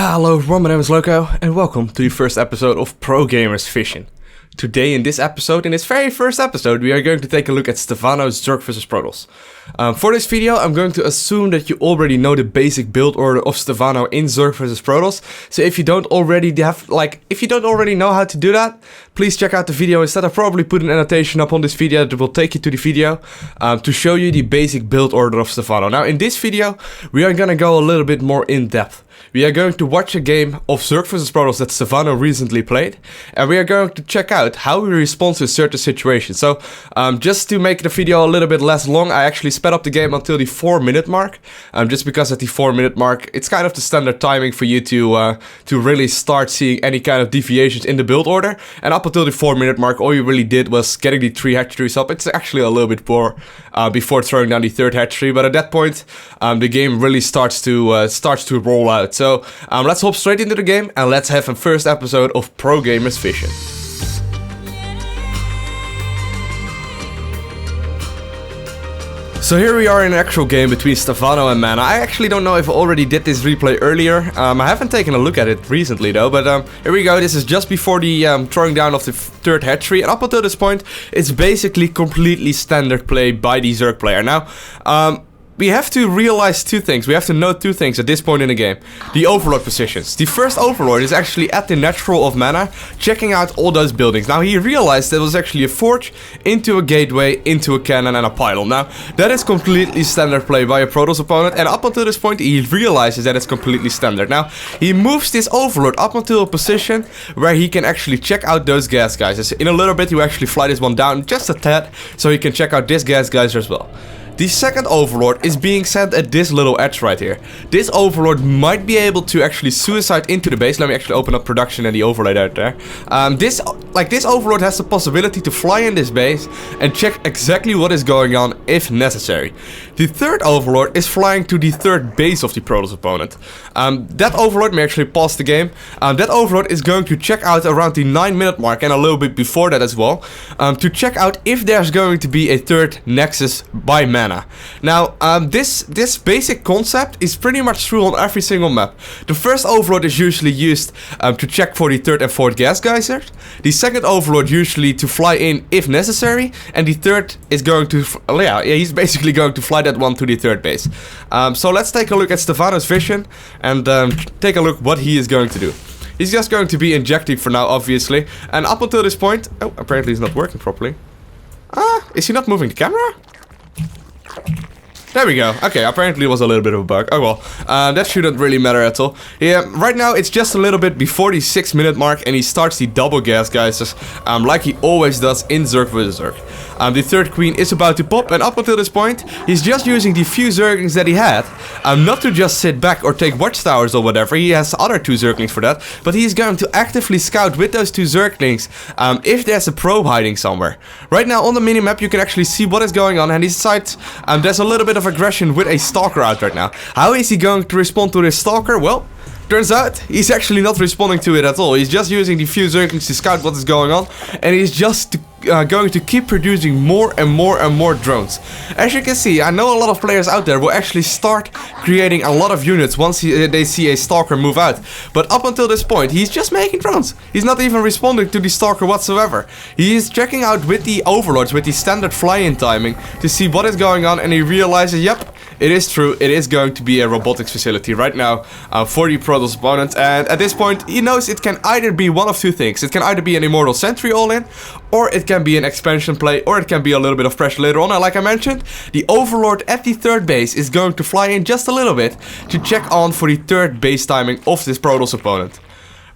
Hello everyone, my name is Lowko, and welcome to the first episode of Progamers Fishing. Today in this episode, in this very first episode, we are going to take a look at Stephano's Zerg vs Protoss. For this video, I'm going to assume that you already know the basic build order of Stephano in Zerg vs Protoss. So if you don't already know how to do that, please check out the video instead. I'll probably put an annotation up on this video that will take you to the video to show you the basic build order of Stephano. Now in this video, we are gonna go a little bit more in depth. We are going to watch a game of Zerg vs Protoss that Stephano recently played, and we are going to check out how he responds to certain situations. So, just to make the video a little bit less long, I actually sped up the game until the 4-minute mark, just because at the 4-minute mark, it's kind of the standard timing for you to really start seeing any kind of deviations in the build order, and up until the 4-minute mark, all you really did was getting the 3 hatcheries up. It's actually a little bit poor before throwing down the 3rd hatchery, but at that point, the game really starts to roll out. So let's hop straight into the game and let's have a first episode of Progamers Fishing. So here we are in an actual game between Stephano and Mana. I actually don't know if I already did this replay earlier. I haven't taken a look at it recently though, but here we go. This is just before the throwing down of the 3rd hatchery, and up until this point, it's basically completely standard play by the Zerg player. Now, we have to realize two things. We have to note two things at this point in the game. The overlord positions. The first overlord is actually at the natural of Mana, checking out all those buildings. Now he realized there was actually a forge, into a gateway, into a cannon and a pylon. Now that is completely standard play by a Protoss opponent, and up until this point he realizes that it's completely standard. Now he moves this overlord up until a position where he can actually check out those gas geysers. In a little bit he will actually fly this one down just a tad, so he can check out this gas geyser as well. The second overlord is being sent at this little edge right here. This overlord might be able to actually suicide into the base. Let me actually open up production and the overlay out there. This overlord has the possibility to fly in this base and check exactly what is going on if necessary. The third overlord is flying to the 3rd base of the Protoss opponent. That overlord may actually pause the game. That overlord is going to check out around the 9-minute mark and a little bit before that as well, to check out if there's going to be a 3rd nexus by Mana. Now, this basic concept is pretty much true on every single map. The first overlord is usually used to check for the 3rd and 4th gas geysers. The second overlord usually to fly in if necessary, and the 3rd is going to, he's basically going to fly that one to the 3rd base. So let's take a look at Stephano's vision and take a look what he is going to do. He's just going to be injecting for now, obviously, and up until this point, oh, apparently he's not working properly. Is he not moving the camera? There we go. Okay, apparently it was a little bit of a bug. Oh well, that shouldn't really matter at all. Yeah, right now it's just a little bit before the 6-minute mark, and he starts the double gas geysers, like he always does in Zerg vs Zerg. The 3rd queen is about to pop, and up until this point, he's just using the few Zerglings that he had, not to just sit back or take watchtowers or whatever. He has other 2 Zerglings for that, but he's going to actively scout with those 2 Zerglings if there's a probe hiding somewhere. Right now on the minimap, you can actually see what is going on, and he decides there's a little bit of aggression with a stalker out right now. How is he going to respond to this stalker? Well, turns out he's actually not responding to it at all. He's just using the few Zerglings to scout what is going on, and he's just going to keep producing more and more and more drones. As you can see, I know a lot of players out there will actually start creating a lot of units once they see a stalker move out. But up until this point, he's just making drones. He's not even responding to the stalker whatsoever. He is checking out with the overlords, with the standard fly-in timing, to see what is going on, and he realizes, yep, it is true, it is going to be a robotics facility right now for the Protoss opponent, and at this point he knows it can either be one of two things. It can either be an Immortal Sentry all-in, or it can be an expansion play, or it can be a little bit of pressure later on. And like I mentioned, the overlord at the 3rd base is going to fly in just a little bit to check on for the 3rd base timing of this Protoss opponent.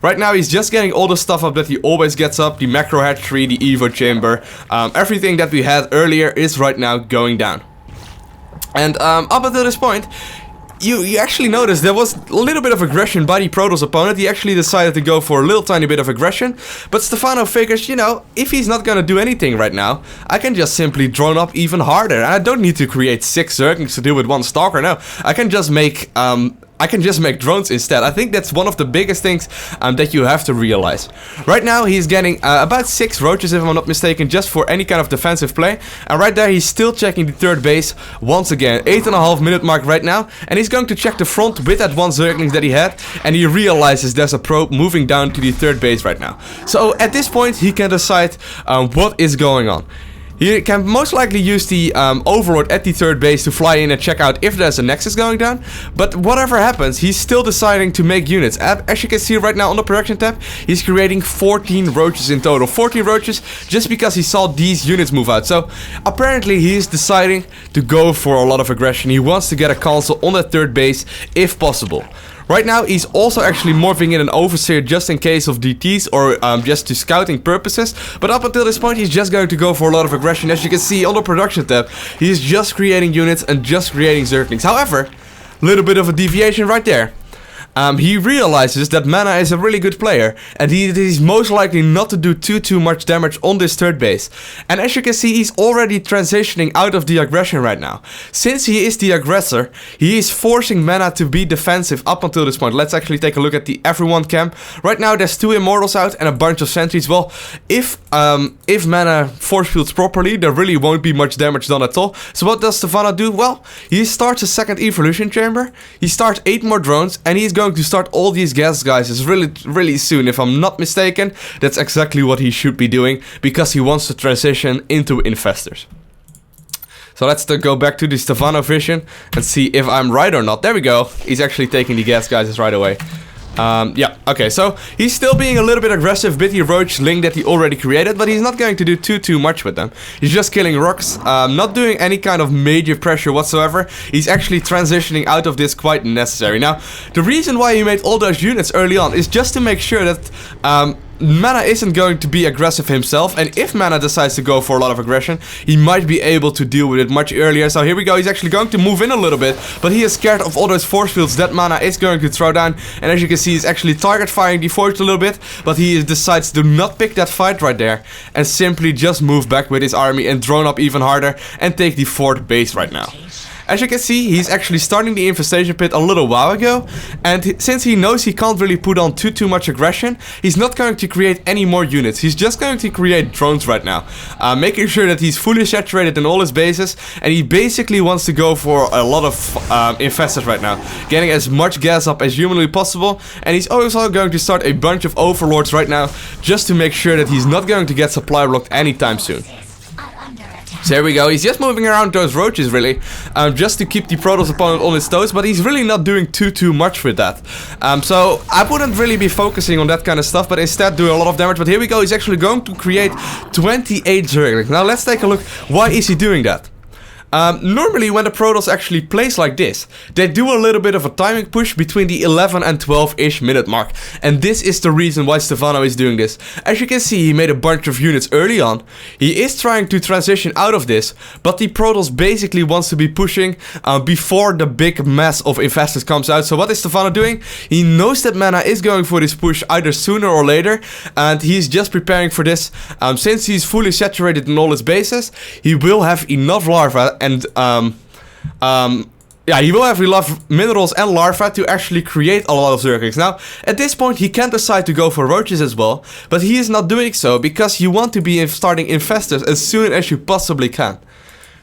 Right now he's just getting all the stuff up that he always gets up, the macro hatchery, the evo chamber, everything that we had earlier is right now going down. And up until this point, you actually notice there was a little bit of aggression by the Protoss opponent. He actually decided to go for a little tiny bit of aggression, but Stephano figures, you know, if he's not gonna do anything right now, I can just simply drone up even harder, and I don't need to create 6 Zerglings to deal with 1 stalker. No, I can just make I can just make drones instead. I think that's one of the biggest things that you have to realize. Right now he's getting about 6 roaches, if I'm not mistaken, just for any kind of defensive play. And right there he's still checking the third base once again. 8.5 minute mark right now. And he's going to check the front with that one Zergling that he had. And he realizes there's a probe moving down to the third base right now. So at this point he can decide what is going on. He can most likely use the overlord at the third base to fly in and check out if there's a nexus going down. But whatever happens, he's still deciding to make units. As you can see right now on the production tab, he's creating 14 roaches in total. 14 roaches just because he saw these units move out. So apparently he's deciding to go for a lot of aggression. He wants to get a console on that third base if possible. Right now he's also actually morphing in an overseer just in case of DTs or just to scouting purposes. But up until this point he's just going to go for a lot of aggression. As you can see on the production tab, he's just creating units and just creating Zerglings. However, a little bit of a deviation right there. He realizes that Mana is a really good player and he's most likely not to do too much damage on this third base. And as you can see, he's already transitioning out of the aggression right now. Since he is the aggressor, he is forcing Mana to be defensive up until this point. Let's actually take a look at the everyone camp. Right now there's 2 immortals out and a bunch of sentries. Well, if Mana force fields properly, there really won't be much damage done at all. So what does Stephano do? Well, he starts a second evolution chamber, he starts 8 more drones, and he's going to start all these gas guys really soon. If I'm not mistaken, that's exactly what he should be doing, because he wants to transition into infestors. So let's go back to the Stephano vision and see if I'm right or not. There we go. He's actually taking the gas guys right away. Yeah, okay, so he's still being a little bit aggressive with the roach link that he already created, but he's not going to do too much with them. He's just killing rocks, not doing any kind of major pressure whatsoever. He's actually transitioning out of this quite necessary. Now, the reason why he made all those units early on is just to make sure that Mana isn't going to be aggressive himself, and if Mana decides to go for a lot of aggression, he might be able to deal with it much earlier. So here we go, he's actually going to move in a little bit, but he is scared of all those force fields that Mana is going to throw down. And as you can see, he's actually target firing the forge a little bit, but he decides to not pick that fight right there and simply just move back with his army and drone up even harder and take the fourth base right now. As you can see, he's actually starting the infestation pit a little while ago, and since he knows he can't really put on too much aggression, he's not going to create any more units. He's just going to create drones right now, making sure that he's fully saturated in all his bases, and he basically wants to go for a lot of infestors right now, getting as much gas up as humanly possible. And he's also going to start a bunch of overlords right now, just to make sure that he's not going to get supply blocked anytime soon. So there we go, he's just moving around those roaches really, just to keep the Protoss opponent on his toes, but he's really not doing too much with that. So I wouldn't really be focusing on that kind of stuff, but instead do a lot of damage. But here we go, he's actually going to create 28 Zerglings. Now let's take a look, why is he doing that? Normally when the Protoss actually plays like this, they do a little bit of a timing push between the 11 and 12-ish minute mark. And this is the reason why Stephano is doing this. As you can see, he made a bunch of units early on. He is trying to transition out of this, but the Protoss basically wants to be pushing before the big mass of infestors comes out. So what is Stephano doing? He knows that Mana is going for this push either sooner or later, and he's just preparing for this. Since he's fully saturated in all his bases, he will have enough larvae and yeah, he will have enough minerals and larvae to actually create a lot of Zerglings. Now, at this point, he can decide to go for roaches as well, but he is not doing so because you want to be starting infestors as soon as you possibly can.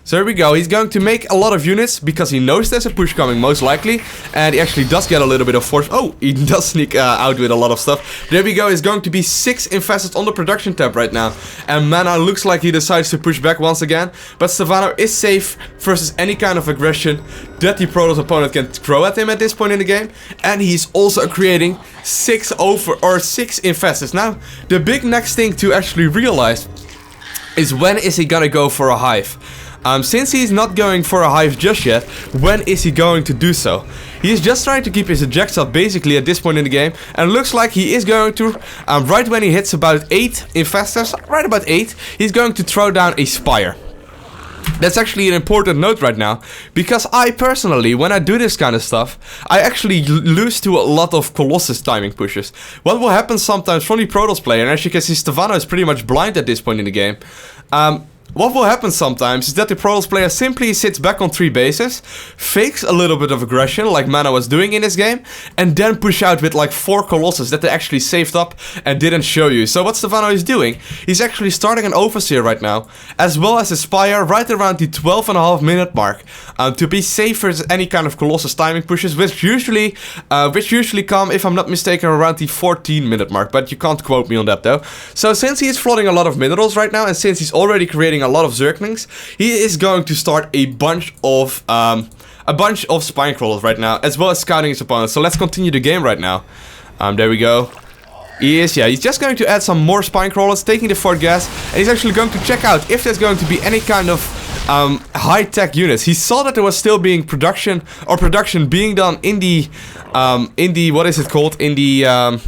So here we go, he's going to make a lot of units because he knows there's a push coming most likely, and he actually does get a little bit of force. Oh, he does sneak out with a lot of stuff. There we go, he's going to be 6 infestors on the production tab right now, and Mana looks like he decides to push back once again, but Stephano is safe versus any kind of aggression that the Protoss opponent can throw at him at this point in the game, and he's also creating 6 infestors. Now, the big next thing to actually realize is when is he gonna go for a hive? Since he's not going for a hive just yet, when is he going to do so? He is just trying to keep his ejects up basically at this point in the game, and looks like he is going to, right when he hits about 8 infestors, right about 8, he's going to throw down a spire. That's actually an important note right now, because I personally, when I do this kind of stuff, I actually lose to a lot of Colossus timing pushes. What will happen sometimes from the Protoss player, and as you can see, Stephano is pretty much blind at this point in the game. what will happen sometimes is that the Protoss player simply sits back on 3 bases, fakes a little bit of aggression like Mana was doing in this game, and then push out with like 4 Colossus that they actually saved up and didn't show you. So what StarCraft is doing, he's actually starting an Overseer right now, as well as a Spire right around the 12.5 minute mark, to be safer as any kind of Colossus timing pushes, which usually come, if I'm not mistaken, around the 14 minute mark, but you can't quote me on that though. So since he is flooding a lot of minerals right now, and since he's already creating a lot of Zerglings, he is going to start a bunch of spine crawlers right now, as well as scouting his opponents. So let's continue the game right now. There we go. He's just going to add some more spine crawlers, taking the fort gas, and he's actually going to check out if there's going to be any kind of high-tech units. He saw that there was still being production being done in the what is it called? In the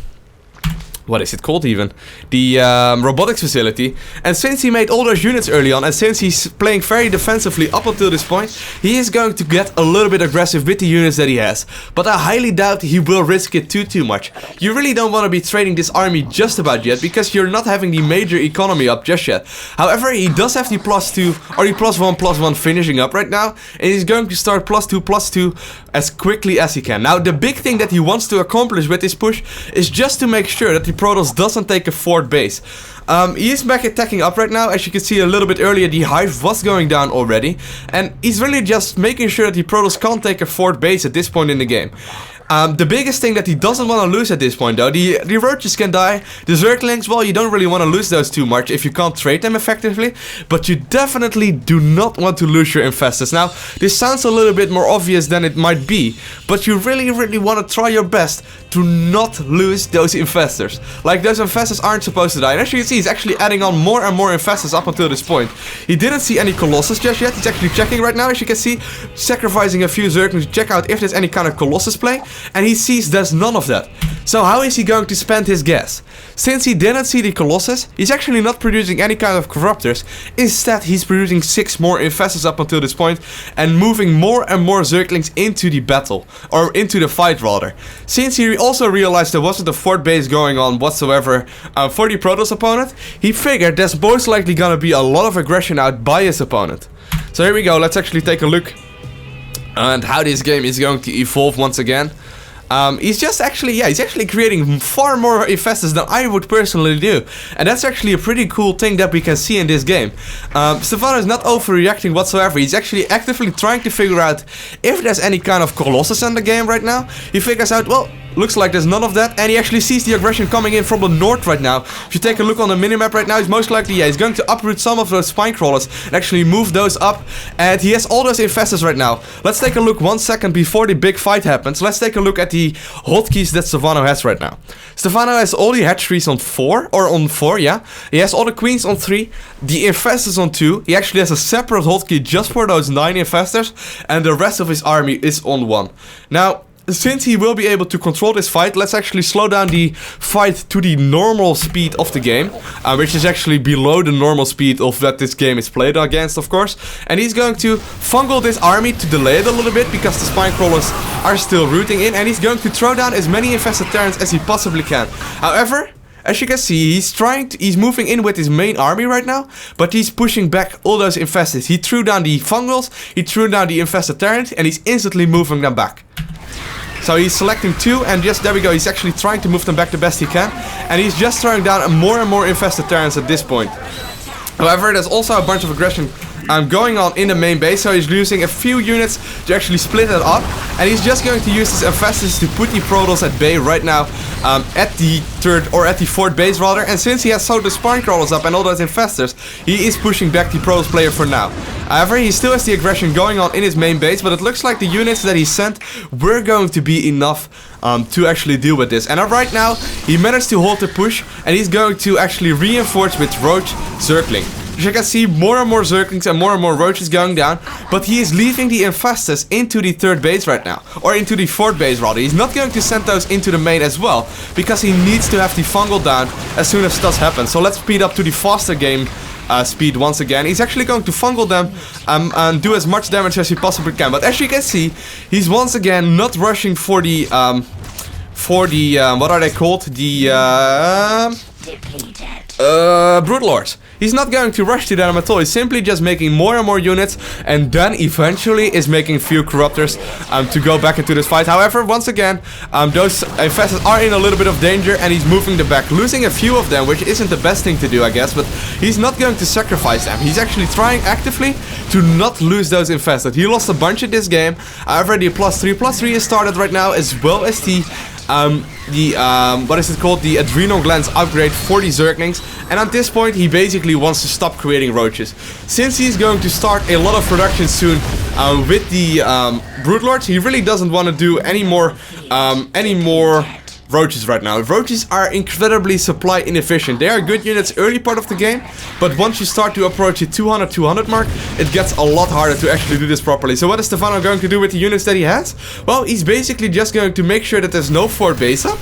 what is it called even? The robotics facility. And since he made all those units early on, and since he's playing very defensively up until this point, he is going to get a little bit aggressive with the units that he has. But I highly doubt he will risk it too much. You really don't want to be trading this army just about yet, because you're not having the major economy up just yet. However, he does have the +2 or the +1/+1 finishing up right now, and he's going to start +2/+2 as quickly as he can. Now, the big thing that he wants to accomplish with this push is just to make sure that the Protoss doesn't take a fort base. He is back attacking up right now. As you can see a little bit earlier, the Hive was going down already, and he's really just making sure that the Protoss can't take a fort base at this point in the game. The biggest thing that he doesn't want to lose at this point though, the roaches can die, the Zerglings, well, you don't really want to lose those too much if you can't trade them effectively, but you definitely do not want to lose your infestors. Now, this sounds a little bit more obvious than it might be, but you really want to try your best to not lose those infestors. Like, those infestors aren't supposed to die, and as you can see, he's actually adding on more and more infestors up until this point. He didn't see any Colossus just yet. He's actually checking right now, as you can see, sacrificing a few Zerglings to check out if there's any kind of Colossus play. And he sees there's none of that. So how is he going to spend his gas? Since he didn't see the Colossus, he's actually not producing any kind of Corruptors. Instead, he's producing 6 more Infestors up until this point, and moving more and more Zerglings into the battle, or into the fight rather. Since he also realized there wasn't a fort base going on whatsoever for the Protoss opponent, he figured there's most likely gonna be a lot of aggression out by his opponent. So here we go, let's actually take a look and how this game is going to evolve once again. He's actually creating far more infestors than I would personally do. And that's actually a pretty cool thing that we can see in this game. StarCraft is not overreacting whatsoever. He's actually actively trying to figure out if there's any kind of Colossus in the game right now. He figures out, well, looks like there's none of that, and he actually sees the aggression coming in from the north right now. If you take a look on the minimap right now, he's most likely, he's going to uproot some of those spine crawlers and actually move those up, and he has all those infestors right now. Let's take a look 1 second before the big fight happens. Let's take a look at the hotkeys that StarCraft has right now. StarCraft has all the hatcheries on 4, yeah. He has all the queens on 3, the infestors on 2. He actually has a separate hotkey just for those 9 infestors, and the rest of his army is on 1. Now, since he will be able to control this fight, let's actually slow down the fight to the normal speed of the game, which is actually below the normal speed of that this game is played against, of course. And he's going to fungal this army to delay it a little bit, because the spine crawlers are still rooting in, and he's going to throw down as many infested Terrans as he possibly can. However, as you can see, he's moving in with his main army right now, but he's pushing back all those infested. He threw down the fungals, he threw down the infested Terrans, and he's instantly moving them back. So he's selecting 2, and just there we go, he's actually trying to move them back the best he can. And he's just throwing down more and more infested Terrans at this point. However, there's also a bunch of aggression going on in the main base, so he's using a few units to actually split it up, and he's just going to use his infestors to put the Protoss at bay right now, at the 3rd or at the 4th base rather. And since he has sewed the spine crawlers up and all those infestors, he is pushing back the Protoss player for now. However, he still has the aggression going on in his main base, but it looks like the units that he sent were going to be enough to actually deal with this. And right now, he managed to hold the push, and he's going to actually reinforce with Roach Zergling. As you can see, more and more Zerglings and more roaches going down, but he is leaving the infestors into the 3rd base right now, or into the 4th base rather. He's not going to send those into the main as well, because he needs to have the fungal down as soon as stuff happens. So let's speed up to the faster game speed once again. He's actually going to fungal them and do as much damage as he possibly can. But as you can see, he's once again not rushing for the what are they called? The Broodlords. he's not going to rush to them at all. He's simply just making more and more units, and then eventually is making few corruptors to go back into this fight. However, once again, those infestors are in a little bit of danger, and he's moving them back, losing a few of them, which isn't the best thing to do, I guess, but he's not going to sacrifice them. He's actually trying actively to not lose those infested. He lost a bunch in this game. However, the +3 is started right now, as well as the what is it called? The adrenal glands upgrade for the Zerglings. And at this point, he basically wants to stop creating roaches. Since he's going to start a lot of production soon with the Broodlords, he really doesn't want to do any more roaches right now. Roaches are incredibly supply inefficient. They are good units early part of the game, but once you start to approach the 200 mark, it gets a lot harder to actually do this properly. So what is Stephano going to do with the units that he has? Well, he's basically just going to make sure that there's no fort base up,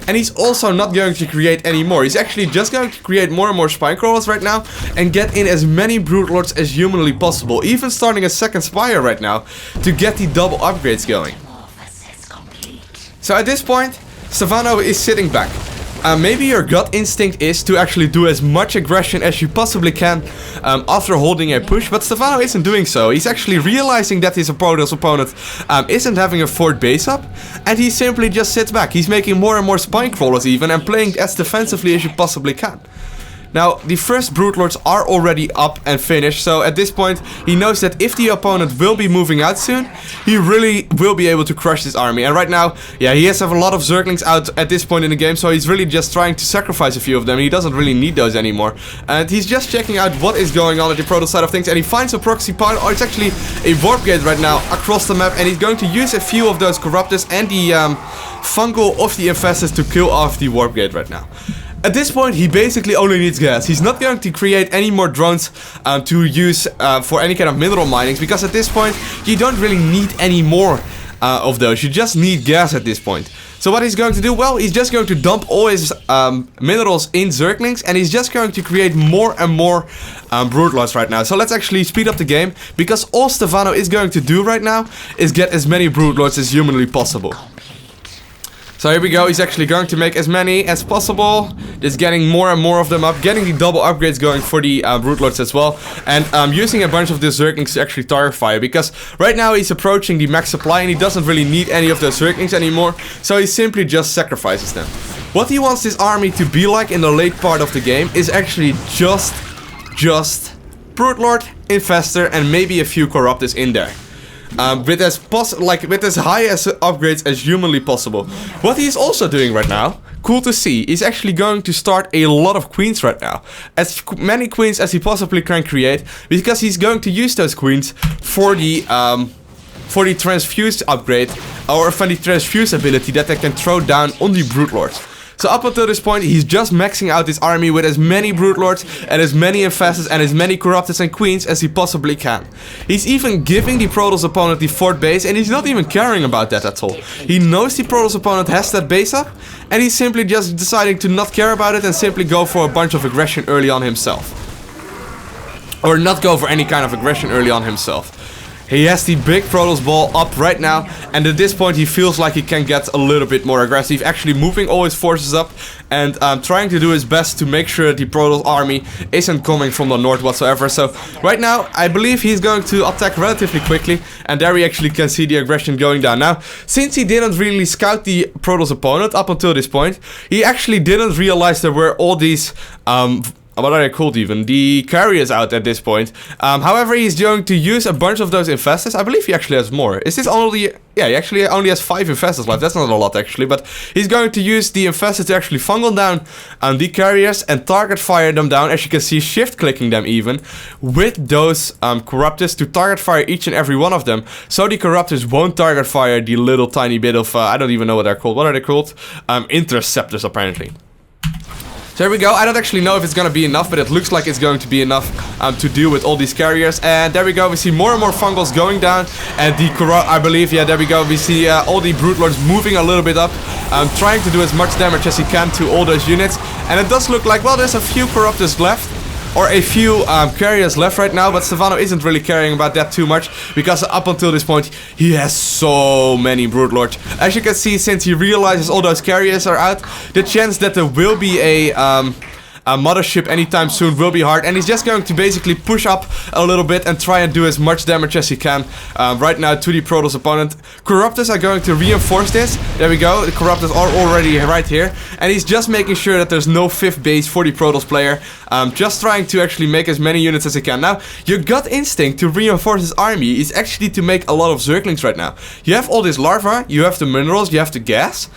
and he's also not going to create any more. He's actually just going to create more and more spine crawlers right now and get in as many broodlords as humanly possible, even starting a second spire right now to get the double upgrades going. So at this point, Stephano is sitting back. Maybe your gut instinct is to actually do as much aggression as you possibly can after holding a push, but Stephano isn't doing so. He's actually realizing that his Protoss opponent isn't having a fort base up, and he simply just sits back. He's making more and more spine crawlers even, and playing as defensively as you possibly can. Now, the first Broodlords are already up and finished, so at this point, he knows that if the opponent will be moving out soon, he really will be able to crush this army. And right now, yeah, he has a lot of Zerglings out at this point in the game, so he's really just trying to sacrifice a few of them. He doesn't really need those anymore. And he's just checking out what is going on at the Protoss side of things, and he finds a proxy pod, or it's actually a warp gate right now across the map, and he's going to use a few of those corruptors and the fungal of the infestors to kill off the warp gate right now. At this point, he basically only needs gas. He's not going to create any more drones to use for any kind of mineral minings, because at this point, you don't really need any more of those. You just need gas at this point. So what he's going to do? Well, he's just going to dump all his minerals in Zerglings, and he's just going to create more and more Broodlords right now. So let's actually speed up the game, because all Stephano is going to do right now is get as many Broodlords as humanly possible. So here we go, he's actually going to make as many as possible, just getting more and more of them up, getting the double upgrades going for the Broodlords as well, and using a bunch of the Zerglings to actually target fire, because right now he's approaching the max supply and he doesn't really need any of those Zerglings anymore, so he simply just sacrifices them. What he wants this army to be like in the late part of the game is actually just Broodlord, Infestor, and maybe a few Corruptors in there. With as high as upgrades as humanly possible. What he's also doing right now, cool to see, he's actually going to start a lot of queens right now. As many queens as he possibly can create, because he's going to use those queens for the transfused upgrade, or for the transfuse ability that they can throw down on the Broodlords. So up until this point, he's just maxing out his army with as many Broodlords and as many Infestors and as many Corruptors and Queens as he possibly can. He's even giving the Protoss opponent the fort base, and he's not even caring about that at all. He knows the Protoss opponent has that base up, and he's simply just deciding to not care about it and simply go for a bunch of aggression early on himself. Or not go for any kind of aggression early on himself. He has the big Protoss ball up right now, and at this point he feels like he can get a little bit more aggressive, actually moving all his forces up and trying to do his best to make sure that the Protoss army isn't coming from the north whatsoever. So right now I believe he's going to attack relatively quickly, and there we actually can see the aggression going down. Now, since he didn't really scout the Protoss opponent up until this point, he actually didn't realize there were all these what are they called even? The carriers out at this point. However, he's going to use a bunch of those infestors. I believe he actually has more. Is this only... Yeah, he actually only has 5 infestors left. That's not a lot actually. But he's going to use the infestors to actually fungal down the carriers and target fire them down. As you can see, shift clicking them even with those corruptors to target fire each and every one of them. So the corruptors won't target fire the little tiny bit of... I don't even know what they're called. What are they called? Interceptors apparently. So there we go. I don't actually know if it's gonna be enough, but it looks like it's going to be enough to deal with all these carriers. And there we go. We see more and more fungals going down, and the I believe, yeah, there we go. We see all the Broodlords moving a little bit up, trying to do as much damage as he can to all those units. And it does look like, well, there's a few Corruptors left. Or a few carriers left right now, but Stephano isn't really caring about that too much, because up until this point, he has so many Broodlords. As you can see, since he realizes all those carriers are out, the chance that there will be a mothership anytime soon will be hard. And he's just going to basically push up a little bit and try and do as much damage as he can right now to the Protoss opponent. Corruptors are going to reinforce this. There we go. The Corruptors are already right here. And he's just making sure that there's no 5th base for the Protoss player. Just trying to actually make as many units as he can. Now, your gut instinct to reinforce his army is actually to make a lot of Zerglings right now. You have all this larva, you have the minerals, you have the gas.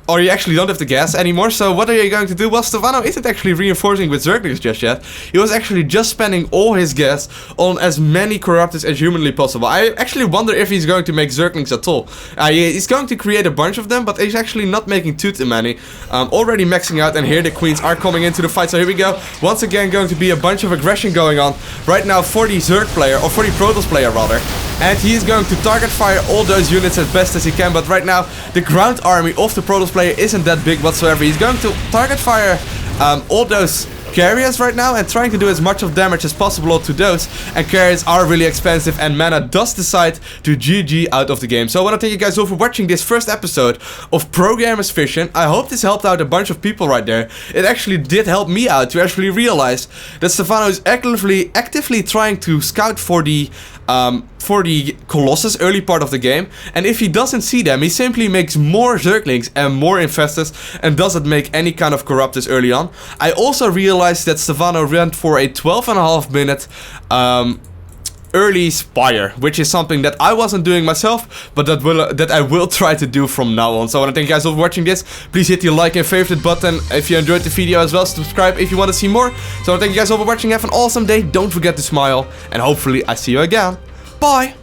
Or you actually don't have the gas anymore, so what are you going to do? Well, Stephano isn't actually reinforcing with Zerglings just yet. He was actually just spending all his gas on as many Corruptors as humanly possible. I actually wonder if he's going to make Zerglings at all. He's going to create a bunch of them, but he's actually not making too many. Already maxing out, and here the queens are coming into the fight, so here we go. Once again, going to be a bunch of aggression going on right now for the Zerg player, or for the Protoss player rather. And he is going to target fire all those units as best as he can, but right now the ground army of the Protoss player isn't that big whatsoever. He's going to target fire all those carriers right now and trying to do as much of damage as possible to those. And carriers are really expensive, and mana does decide to GG out of the game. So I want to thank you guys all for watching this first episode of Progamers Vision. I hope this helped out a bunch of people right there. It actually did help me out to actually realize that Stephano is actively trying to scout for the Colossus early part of the game, and if he doesn't see them, he simply makes more Zerglings and more Infestors and doesn't make any kind of Corruptors early on. I also realized that Stephano went for a 12.5 minute early Spire, which is something that I wasn't doing myself, but that I will try to do from now on. So I want to thank you guys all for watching this. Please hit the like and favorite button if you enjoyed the video, as well as subscribe if you want to see more. So I want to thank you guys all for watching. Have an awesome day. Don't forget to smile, and hopefully I see you again. Bye!